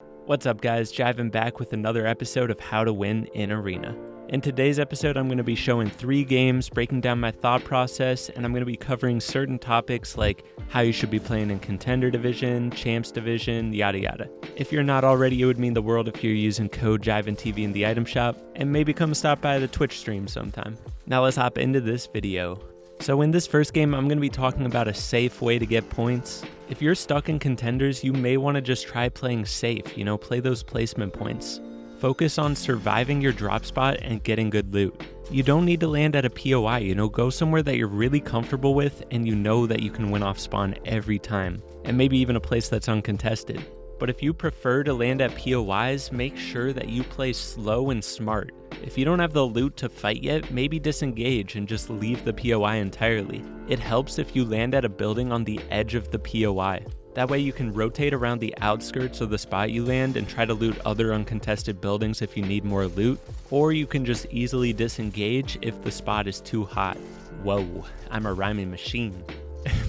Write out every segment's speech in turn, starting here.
What's up guys, Jiving back with another episode of How to Win in Arena. In today's episode, I'm going to be showing 3 games, breaking down my thought process, and I'm going to be covering certain topics like how you should be playing in Contender Division, Champs Division, yada yada. If you're not already, it would mean the world if you're using code JIVINTV in the item shop, and maybe come stop by the Twitch stream sometime. Now let's hop into this video. So in this first game, I'm going to be talking about a safe way to get points. If you're stuck in contenders, you may want to just try playing safe, play those placement points. Focus on surviving your drop spot and getting good loot. You don't need to land at a POI, go somewhere that you're really comfortable with and you know that you can win off spawn every time, and maybe even a place that's uncontested. But if you prefer to land at POIs, make sure that you play slow and smart. If you don't have the loot to fight yet, maybe disengage and just leave the POI entirely. It helps if you land at a building on the edge of the POI. That way you can rotate around the outskirts of the spot you land and try to loot other uncontested buildings if you need more loot, or you can just easily disengage if the spot is too hot. Whoa, I'm a rhyming machine.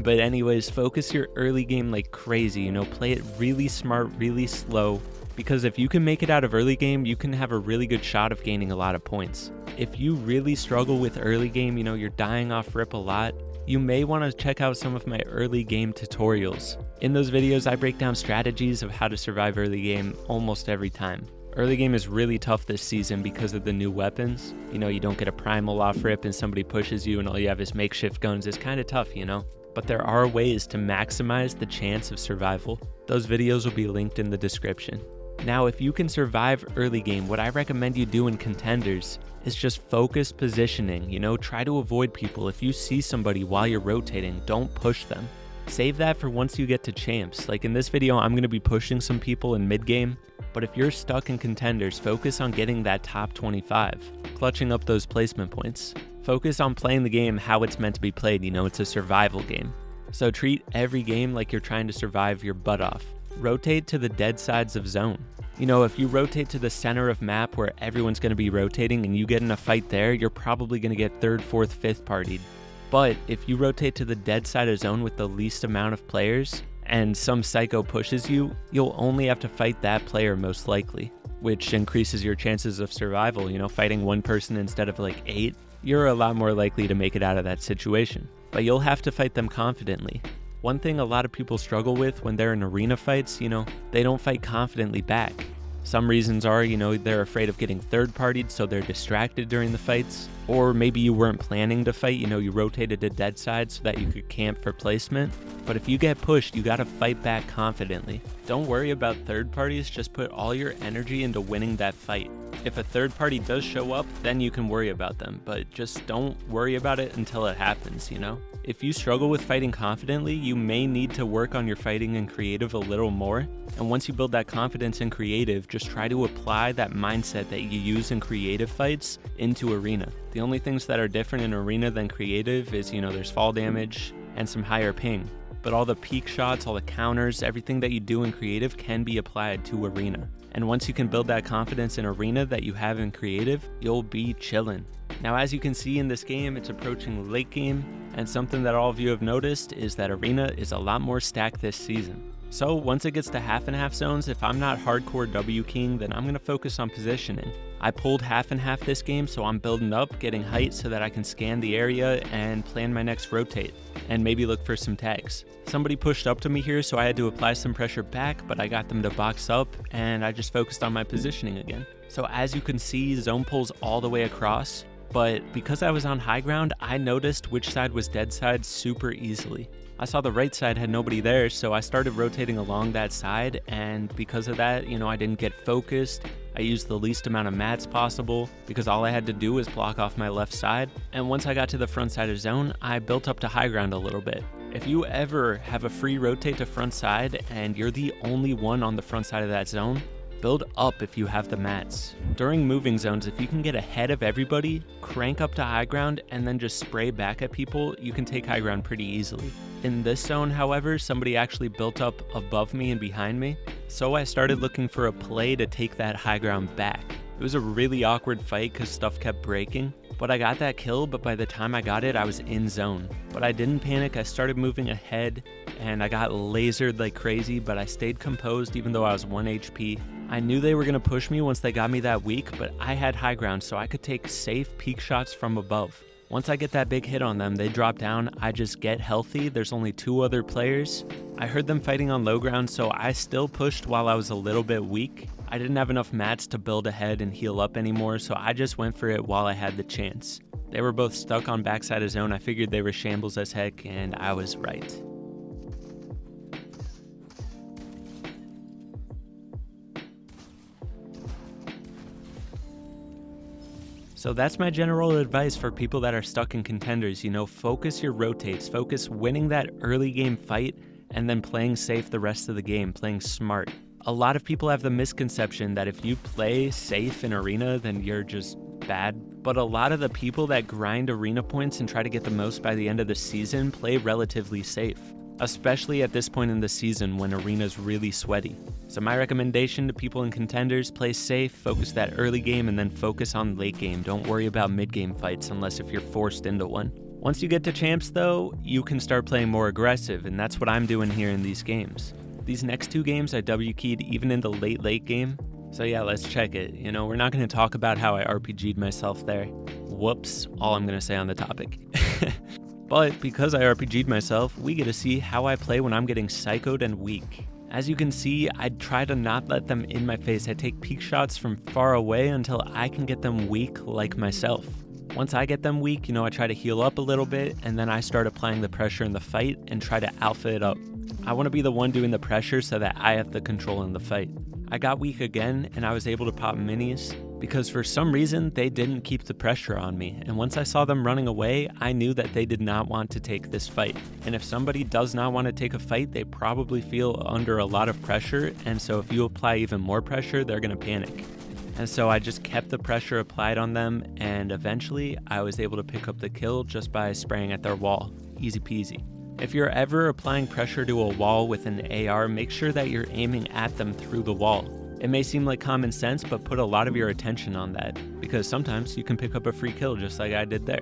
But anyways, focus your early game like crazy, play it really smart, really slow, because if you can make it out of early game, you can have a really good shot of gaining a lot of points. If you really struggle with early game, you're dying off rip a lot, you may want to check out some of my early game tutorials. In those videos, I break down strategies of how to survive early game almost every time. Early game is really tough this season because of the new weapons. You don't get a primal off rip and somebody pushes you and all you have is makeshift guns. It's kind of tough, But there are ways to maximize the chance of survival. Those videos will be linked in the description. Now, if you can survive early game, what I recommend you do in contenders is just focus positioning, try to avoid people. If you see somebody while you're rotating, don't push them. Save that for once you get to champs. Like in this video, I'm going to be pushing some people in mid game, but if you're stuck in contenders, focus on getting that top 25, clutching up those placement points. Focus on playing the game how it's meant to be played, it's a survival game. So treat every game like you're trying to survive your butt off. Rotate to the dead sides of zone. If you rotate to the center of map where everyone's going to be rotating and you get in a fight there, you're probably going to get 3rd, 4th, 5th partied. But if you rotate to the dead side of zone with the least amount of players and some psycho pushes you, you'll only have to fight that player most likely, which increases your chances of survival. Fighting one person instead of like 8, you're a lot more likely to make it out of that situation. But you'll have to fight them confidently. One thing a lot of people struggle with when they're in arena fights, they don't fight confidently back. Some reasons are, they're afraid of getting third partied, so they're distracted during the fights. Or maybe you weren't planning to fight, you rotated to dead side so that you could camp for placement. But if you get pushed, you gotta fight back confidently. Don't worry about third parties, just put all your energy into winning that fight. If a third party does show up, then you can worry about them, but just don't worry about it until it happens, If you struggle with fighting confidently, you may need to work on your fighting in creative a little more. And once you build that confidence in creative, just try to apply that mindset that you use in creative fights into arena. The only things that are different in arena than creative is, there's fall damage and some higher ping. But all the peak shots, all the counters, everything that you do in creative can be applied to arena. And once you can build that confidence in arena that you have in creative, you'll be chillin'. Now, as you can see in this game, it's approaching late game, and something that all of you have noticed is that arena is a lot more stacked this season. So once it gets to half and half zones, if I'm not hardcore W king, then I'm going to focus on positioning. I pulled half and half this game, so I'm building up, getting height so that I can scan the area and plan my next rotate, and maybe look for some tags. Somebody pushed up to me here, so I had to apply some pressure back, but I got them to box up, and I just focused on my positioning again. So as you can see, zone pulls all the way across, but because I was on high ground, I noticed which side was dead side super easily. I saw the right side had nobody there, so I started rotating along that side, and because of that, I didn't get focused. I used the least amount of mats possible because all I had to do was block off my left side, and once I got to the front side of zone, I built up to high ground a little bit. If you ever have a free rotate to front side and you're the only one on the front side of that zone, build up if you have the mats. During moving zones, if you can get ahead of everybody, crank up to high ground, and then just spray back at people, you can take high ground pretty easily. In this zone, however, somebody actually built up above me and behind me, so I started looking for a play to take that high ground back. It was a really awkward fight because stuff kept breaking, But I got that kill, but by the time I got it, I was in zone. But I didn't panic, I started moving ahead, and I got lasered like crazy, but I stayed composed even though I was 1 HP. I knew they were going to push me once they got me that weak, but I had high ground, so I could take safe peek shots from above. Once I get that big hit on them, they drop down, I just get healthy, there's only 2 other players. I heard them fighting on low ground, so I still pushed while I was a little bit weak. I didn't have enough mats to build ahead and heal up anymore, so I just went for it while I had the chance. They were both stuck on backside of zone, I figured they were shambles as heck, and I was right. So that's my general advice for people that are stuck in contenders. Focus your rotates, focus winning that early game fight, and then playing safe the rest of the game, playing smart. A lot of people have the misconception that if you play safe in arena, then you're just bad. But a lot of the people that grind arena points and try to get the most by the end of the season play relatively safe, especially at this point in the season when arena's really sweaty. So my recommendation to people in contenders, play safe, focus that early game, and then focus on late game. Don't worry about mid game fights unless if you're forced into one. Once you get to champs though, you can start playing more aggressive, and that's what I'm doing here in these games. These next 2 games I W-keyed even in the late game. So yeah, let's check it. We're not going to talk about how I RPG'd myself there. Whoops, all I'm going to say on the topic. But because I RPG'd myself, we get to see how I play when I'm getting psychoed and weak. As you can see, I'd try to not let them in my face. I take peek shots from far away until I can get them weak like myself. Once I get them weak, I try to heal up a little bit, and then I start applying the pressure in the fight and try to alpha it up. I want to be the one doing the pressure so that I have the control in the fight. I got weak again, and I was able to pop minis, because for some reason, they didn't keep the pressure on me, and once I saw them running away, I knew that they did not want to take this fight. And if somebody does not want to take a fight, they probably feel under a lot of pressure, and so if you apply even more pressure, they're going to panic. And so I just kept the pressure applied on them, and eventually I was able to pick up the kill just by spraying at their wall. Easy peasy. If you're ever applying pressure to a wall with an AR, make sure that you're aiming at them through the wall. It may seem like common sense, but put a lot of your attention on that, because sometimes you can pick up a free kill just like I did there.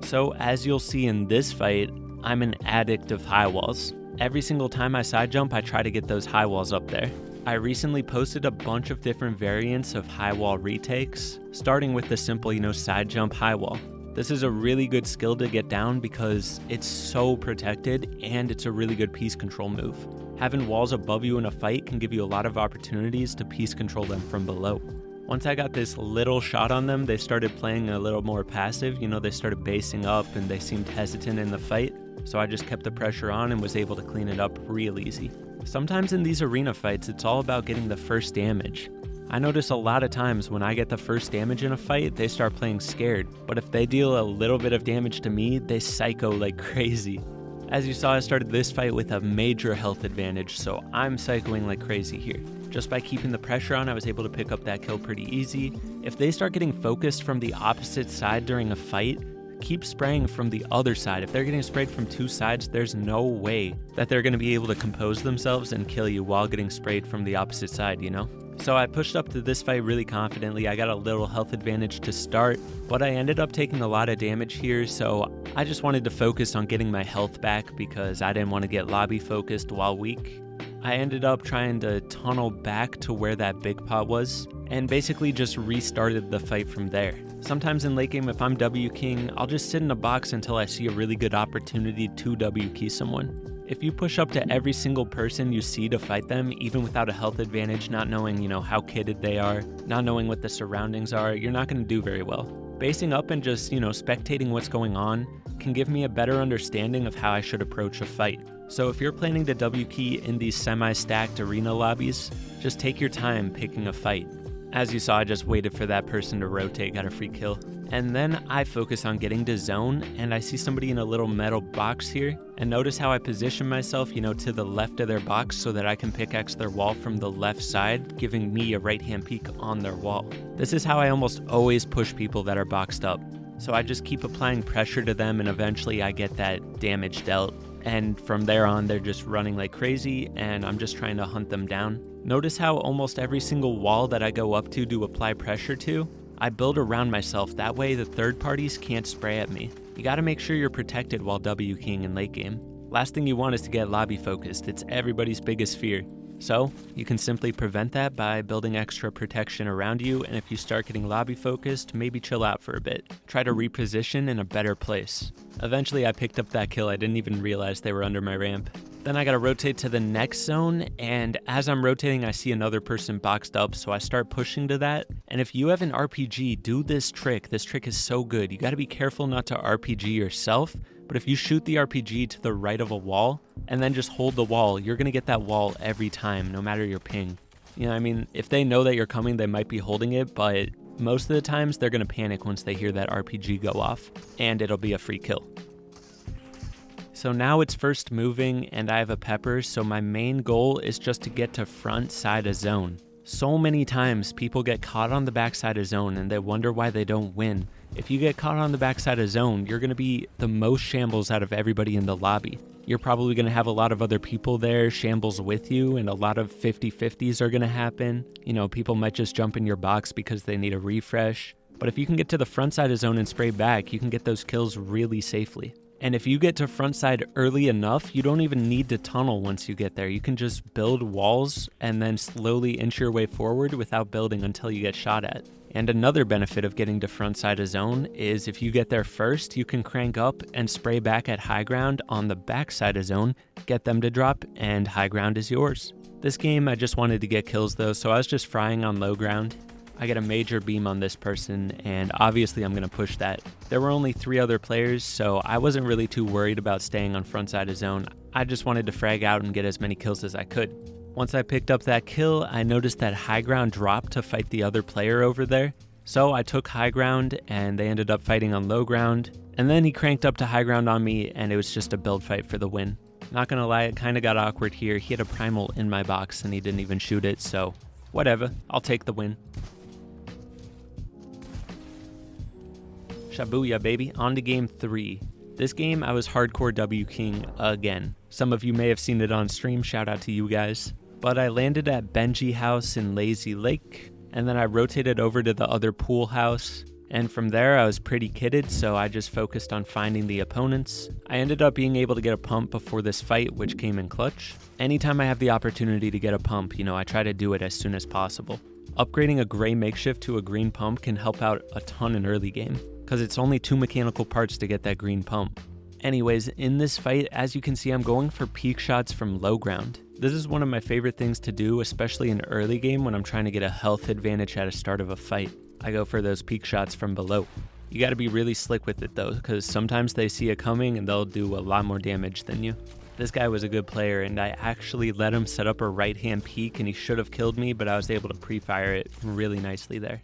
So as you'll see in this fight, I'm an addict of high walls. Every single time I side jump, I try to get those high walls up there. I recently posted a bunch of different variants of high wall retakes, starting with the simple, side jump high wall. This is a really good skill to get down because it's so protected and it's a really good piece control move. Having walls above you in a fight can give you a lot of opportunities to piece control them from below. Once I got this little shot on them, they started playing a little more passive. They started basing up and they seemed hesitant in the fight. So I just kept the pressure on and was able to clean it up real easy. Sometimes in these arena fights, it's all about getting the first damage. I notice a lot of times when I get the first damage in a fight, they start playing scared. But if they deal a little bit of damage to me, they psycho like crazy. As you saw, I started this fight with a major health advantage, so I'm psychoing like crazy here. Just by keeping the pressure on, I was able to pick up that kill pretty easy. If they start getting focused from the opposite side during a fight, keep spraying from the other side. If they're getting sprayed from 2 sides, there's no way that they're going to be able to compose themselves and kill you while getting sprayed from the opposite side, So I pushed up to this fight really confidently. I got a little health advantage to start, but I ended up taking a lot of damage here, so I just wanted to focus on getting my health back because I didn't want to get lobby focused while weak. I ended up trying to tunnel back to where that big pot was, and basically just restarted the fight from there. Sometimes in late game, if I'm W-keying, I'll just sit in a box until I see a really good opportunity to W-key someone. If you push up to every single person you see to fight them, even without a health advantage, not knowing, how kitted they are, not knowing what the surroundings are, you're not going to do very well. Basing up and just, spectating what's going on can give me a better understanding of how I should approach a fight. So if you're planning to W-key in these semi-stacked arena lobbies, just take your time picking a fight. As you saw, I just waited for that person to rotate, got a free kill. And then I focus on getting to zone, and I see somebody in a little metal box here. And notice how I position myself, to the left of their box so that I can pickaxe their wall from the left side, giving me a right-hand peek on their wall. This is how I almost always push people that are boxed up. So I just keep applying pressure to them, and eventually I get that damage dealt. And from there on, they're just running like crazy, and I'm just trying to hunt them down. Notice how almost every single wall that I go up to apply pressure to, I build around myself, that way the third parties can't spray at me. You gotta make sure you're protected while W-king in late game. Last thing you want is to get lobby focused, it's everybody's biggest fear. So, you can simply prevent that by building extra protection around you, and if you start getting lobby focused, maybe chill out for a bit. Try to reposition in a better place. Eventually I picked up that kill, I didn't even realize they were under my ramp. Then I gotta rotate to the next zone, and as I'm rotating I see another person boxed up, so I start pushing to that. And if you have an RPG, do this trick. This trick is so good. You gotta be careful not to RPG yourself, but if you shoot the RPG to the right of a wall, and then just hold the wall, you're gonna get that wall every time, no matter your ping. You know, I mean, if they know that you're coming, they might be holding it, but most of the times they're gonna panic once they hear that RPG go off, and it'll be a free kill. So now it's first moving, and I have a pepper, so my main goal is just to get to front side of zone. So many times people get caught on the backside of zone and they wonder why they don't win. If you get caught on the backside of zone, you're going to be the most shambles out of everybody in the lobby. You're probably going to have a lot of other people there shambles with you, and a lot of 50-50s are going to happen. You know, people might just jump in your box because they need a refresh. But if you can get to the front side of zone and spray back, you can get those kills really safely. And if you get to front side early enough, you don't even need to tunnel once you get there. You can just build walls and then slowly inch your way forward without building until you get shot at. And another benefit of getting to front side of zone is if you get there first, you can crank up and spray back at high ground on the back side of zone, get them to drop, and high ground is yours. This game, I just wanted to get kills though, so I was just frying on low ground. I get a major beam on this person, and obviously I'm going to push that. There were only 3 other players, so I wasn't really too worried about staying on front side of zone. I just wanted to frag out and get as many kills as I could. Once I picked up that kill, I noticed that high ground dropped to fight the other player over there. So I took high ground, and they ended up fighting on low ground. And then he cranked up to high ground on me, and it was just a build fight for the win. Not gonna lie, it kinda got awkward here. He had a primal in my box, and he didn't even shoot it, so whatever, I'll take the win. Shabuya, baby. On to game 3. This game, I was hardcore W-king again. Some of you may have seen it on stream, shout out to you guys. But I landed at Benji House in Lazy Lake, and then I rotated over to the other pool house, and from there I was pretty kitted, so I just focused on finding the opponents. I ended up being able to get a pump before this fight, which came in clutch. Anytime I have the opportunity to get a pump, you know, I try to do it as soon as possible. Upgrading a gray makeshift to a green pump can help out a ton in early game, because it's only 2 mechanical parts to get that green pump. Anyways, in this fight, as you can see, I'm going for peek shots from low ground. This is one of my favorite things to do, especially in early game when I'm trying to get a health advantage at the start of a fight. I go for those peek shots from below. You gotta be really slick with it though, because sometimes they see it coming and they'll do a lot more damage than you. This guy was a good player, and I actually let him set up a right-hand peek, and he should have killed me, but I was able to pre-fire it really nicely there.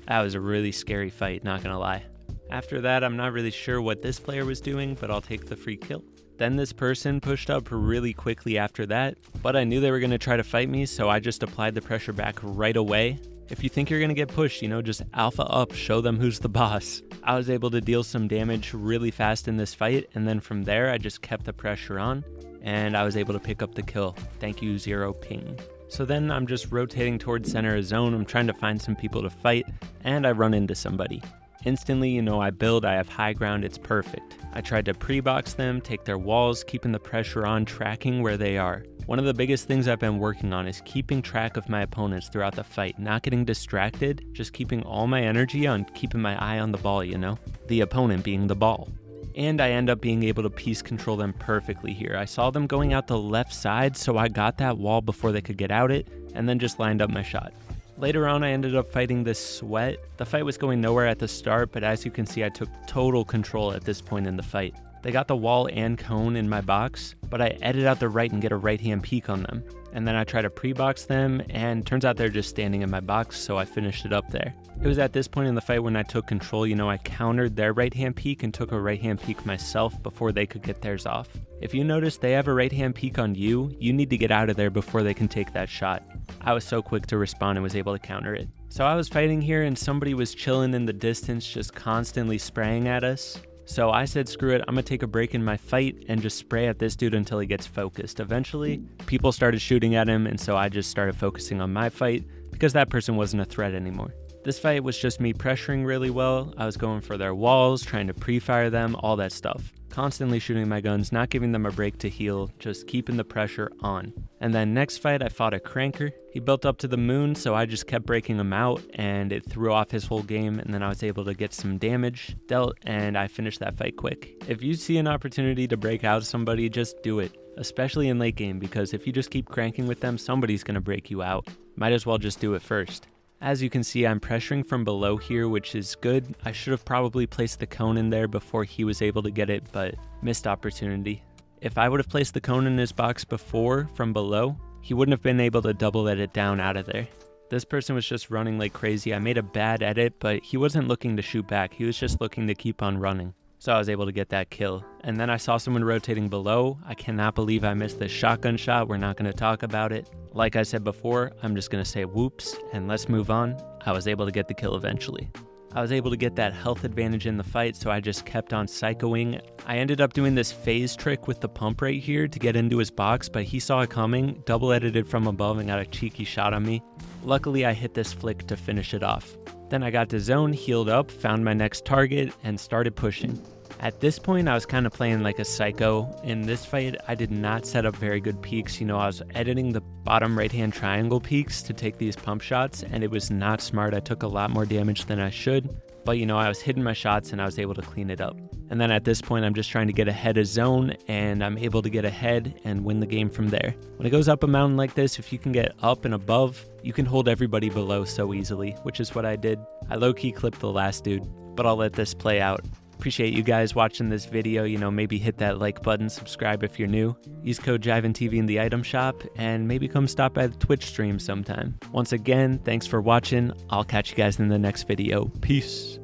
That was a really scary fight, not gonna lie. After that, I'm not really sure what this player was doing, but I'll take the free kill. Then this person pushed up really quickly after that, but I knew they were gonna try to fight me, so I just applied the pressure back right away. If you think you're gonna get pushed, you know, just alpha up, show them who's the boss. I was able to deal some damage really fast in this fight, and then from there, I just kept the pressure on, and I was able to pick up the kill. Thank you, Zero Ping. So then I'm just rotating towards center of zone, I'm trying to find some people to fight, and I run into somebody. Instantly, you know, I build, I have high ground, it's perfect. I tried to pre-box them, take their walls, keeping the pressure on, tracking where they are. One of the biggest things I've been working on is keeping track of my opponents throughout the fight, not getting distracted, just keeping all my energy on keeping my eye on the ball, you know? The opponent being the ball. And I end up being able to piece control them perfectly here. I saw them going out the left side, so I got that wall before they could get out it, and then just lined up my shot. Later on, I ended up fighting this Sweat. The fight was going nowhere at the start, but as you can see, I took total control at this point in the fight. They got the wall and cone in my box, but I edit out the right and get a right-hand peek on them. And then I try to pre-box them, and turns out they're just standing in my box, so I finished it up there. It was at this point in the fight when I took control, you know, I countered their right-hand peek and took a right-hand peek myself before they could get theirs off. If you notice they have a right-hand peek on you, you need to get out of there before they can take that shot. I was so quick to respond and was able to counter it. So I was fighting here and somebody was chilling in the distance, just constantly spraying at us. So I said, screw it, I'm gonna take a break in my fight and just spray at this dude until he gets focused. Eventually, people started shooting at him, and so I just started focusing on my fight, because that person wasn't a threat anymore. This fight was just me pressuring really well. I was going for their walls, trying to pre-fire them, all that stuff. Constantly shooting my guns, not giving them a break to heal, just keeping the pressure on. And then next fight, I fought a cranker. He built up to the moon, so I just kept breaking him out, and it threw off his whole game, and then I was able to get some damage dealt, and I finished that fight quick. If you see an opportunity to break out somebody, just do it, especially in late game, because if you just keep cranking with them, somebody's gonna break you out. Might as well just do it first. As you can see, I'm pressuring from below here, which is good. I should have probably placed the cone in there before he was able to get it, but missed opportunity. If I would have placed the cone in his box before from below, he wouldn't have been able to double edit down out of there. This person was just running like crazy. I made a bad edit, but he wasn't looking to shoot back. He was just looking to keep on running. So I was able to get that kill. And then I saw someone rotating below. I cannot believe I missed this shotgun shot. We're not going to talk about it. Like I said before, I'm just going to say whoops and let's move on. I was able to get the kill eventually. I was able to get that health advantage in the fight, so I just kept on psychoing. I ended up doing this phase trick with the pump right here to get into his box, but he saw it coming, double edited from above and got a cheeky shot on me. Luckily, I hit this flick to finish it off. Then I got to zone, healed up, found my next target, and started pushing. At this point, I was kind of playing like a psycho. In this fight, I did not set up very good peaks. I was editing the bottom right-hand triangle peaks to take these pump shots, and it was not smart. I took a lot more damage than I should, but I was hitting my shots and I was able to clean it up. And then at this point, I'm just trying to get ahead of zone, and I'm able to get ahead and win the game from there. When it goes up a mountain like this, if you can get up and above, you can hold everybody below so easily, which is what I did. I low-key clipped the last dude, but I'll let this play out. Appreciate you guys watching this video. Maybe hit that like button, subscribe if you're new, use code JivenTV in the item shop, and maybe come stop by the Twitch stream sometime. Once again, thanks for watching. I'll catch you guys in the next video. Peace.